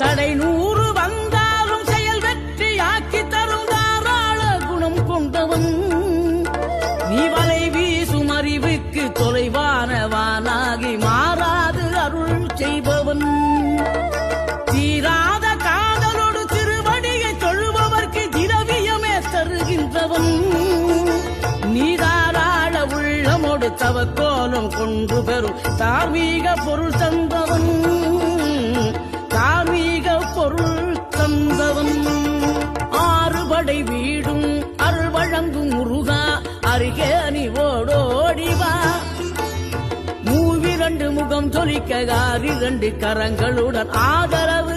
தடை 100 வந்தாலும் செயல் வெற்றியாக்கி தரும் தாராள குணம் கொண்டவன். நீ வலை வீசும் அறிவுக்கு தொலைவானவானாகி மாறாது அருள் செய்பவன். தீராத காதலோடு திருவடியை தொழுபவர்க்கு திரவியமே தருகின்றவன். நீதாராள உள்ளமோடு தவக்கோலம் கொண்டு பெறும் தார்மீக பொருள் தந்தவன். தார்மீக பொருள் தந்தவன். 6 படை வீடும் அருள் வழங்கும் முருகா அருகே நீ ஓடோடிவா. 2 முகம் ஜொலிக்க 2 கரங்களுடன் ஆதரவு